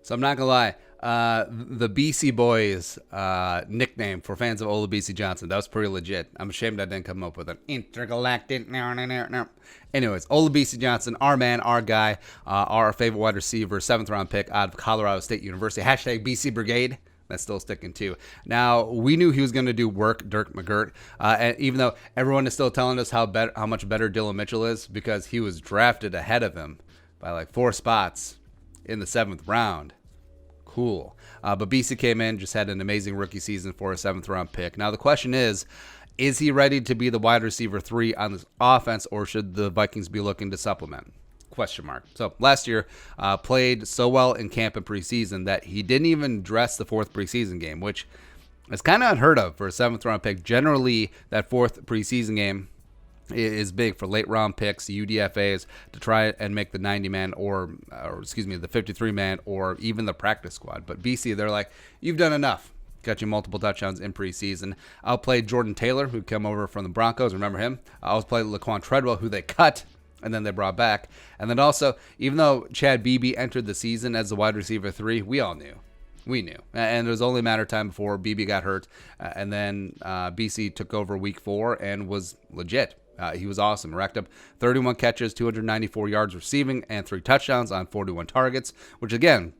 So I'm not going to lie. The BC Boys nickname for fans of Olabisi Johnson, that was pretty legit. I'm ashamed I didn't come up with an intergalactic. No. Anyways, Olabisi Johnson, our man, our guy, our favorite wide receiver, 7th round pick out of Colorado State University. Hashtag BC Brigade. That's still sticking too. Now, we knew he was going to do work, Dirk McGirt, and even though everyone is still telling us how much better Dylan Mitchell is because he was drafted ahead of him by like 4 spots in the 7th round. Cool. But BC came in, just had an amazing rookie season for a 7th round pick. Now, the question is he ready to be the wide receiver 3 on this offense, or should the Vikings be looking to supplement? Question mark. So last year, played so well in camp and preseason that he didn't even dress the 4th preseason game, which is kind of unheard of for a 7th round pick. Generally, that 4th preseason game is big for late round picks, UDFAs, to try and make the 90-man or the 53-man or even the practice squad. But BC, they're like, you've done enough. Got you multiple touchdowns in preseason. Outplayed Jordan Taylor, who came over from the Broncos. Remember him? Outplayed Laquan Treadwell, who they cut and then they brought back. And then also, even though Chad Beebe entered the season as the wide receiver 3, we all knew. We knew. And it was only a matter of time before Beebe got hurt. And then BC took over week 4 and was legit. He was awesome. Racked up 31 catches, 294 yards receiving, and 3 touchdowns on 41 targets, which again,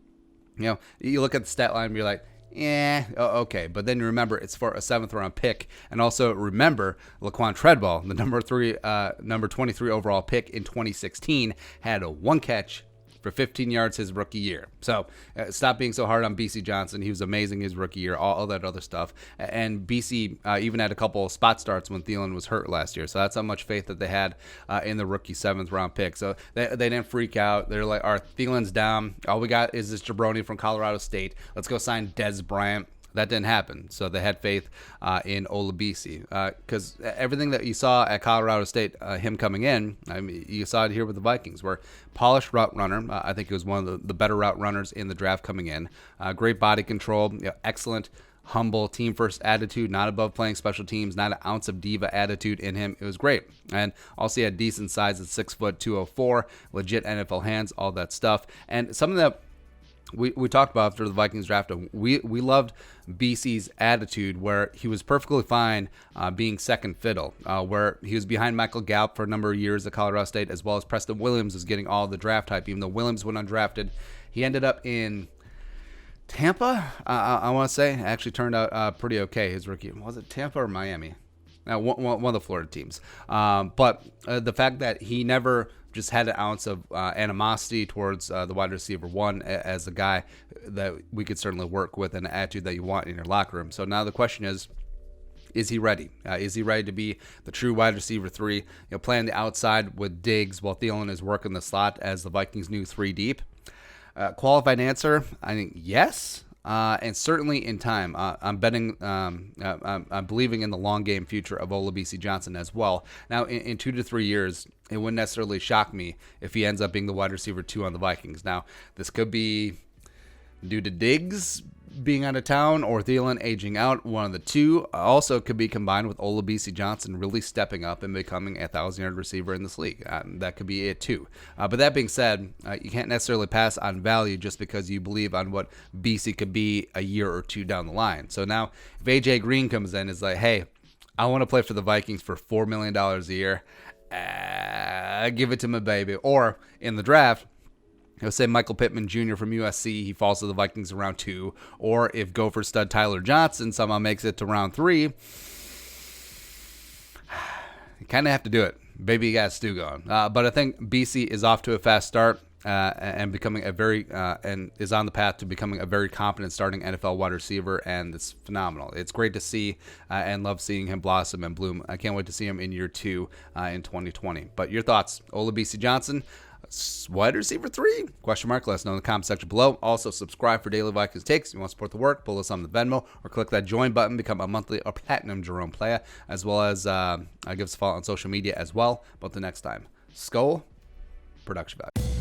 you look at the stat line and you're like, okay. But then you remember it's for a 7th round pick. And also remember Laquan Treadwell, the number 23 overall pick in 2016, had a 1 catch for 15 yards his rookie year. So stop being so hard on BC Johnson. He was amazing his rookie year, all that other stuff. And BC even had a couple of spot starts when Thielen was hurt last year. So that's how much faith that they had in the rookie 7th round pick. So they didn't freak out. They're like, our Thielen's down. All we got is this jabroni from Colorado State. Let's go sign Dez Bryant. That didn't happen. So they had faith in Olabisi because everything that you saw at Colorado State, him coming in, I mean, you saw it here with the Vikings, where polished route runner. I think he was one of the better route runners in the draft coming in. Great body control, excellent, humble, team-first attitude, not above playing special teams, not an ounce of diva attitude in him. It was great. And also he had decent size at 6 foot 204, legit NFL hands, all that stuff. And something that we talked about after the Vikings drafted, we loved BC's attitude, where he was perfectly fine being second fiddle, where he was behind Michael Gallup for a number of years at Colorado State, as well as Preston Williams was getting all the draft hype, even though Williams went undrafted. He ended up in Tampa, I want to say. Actually turned out pretty okay his rookie. Was it Tampa or Miami? One of the Florida teams. But the fact that he never just had an ounce of animosity towards the wide receiver 1 as a guy that we could certainly work with, and an attitude that you want in your locker room. So now the question is he ready? Is he ready to be the true wide receiver 3, playing the outside with Diggs while Thielen is working the slot as the Vikings' new 3 deep? Qualified answer, I think yes. And certainly in time, I'm betting, I'm believing in the long game future of Olabisi Johnson as well. Now, in 2 to 3 years, it wouldn't necessarily shock me if he ends up being the wide receiver 2 on the Vikings. Now, this could be due to Diggs being out of town or Thielen aging out, one of the two. Also could be combined with Olabisi Johnson really stepping up and becoming a 1,000-yard receiver in this league. That could be it too. But that being said, you can't necessarily pass on value just because you believe on what BC could be a year or 2 down the line. So now if AJ Green comes in and is like, hey, I want to play for the Vikings for $4 million a year, give it to me, baby. Or in the draft, say Michael Pittman Jr. from USC, he falls to the Vikings in round 2. Or if Gopher stud Tyler Johnson somehow makes it to round 3, you kind of have to do it. Baby, you got Stu going. But I think BC is off to a fast start and becoming and is on the path to becoming a very competent starting NFL wide receiver, and it's phenomenal. It's great to see and love seeing him blossom and bloom. I can't wait to see him in year 2 in 2020. But your thoughts, Olabisi Johnson, wide receiver 3? Question mark. Let us know in the comment section below. Also, subscribe for daily Vikings takes. If you want to support the work, pull us on the Venmo or click that join button, become a monthly or platinum Jerome player, as well as give us a follow on social media as well. But the next time, Skull Production Value.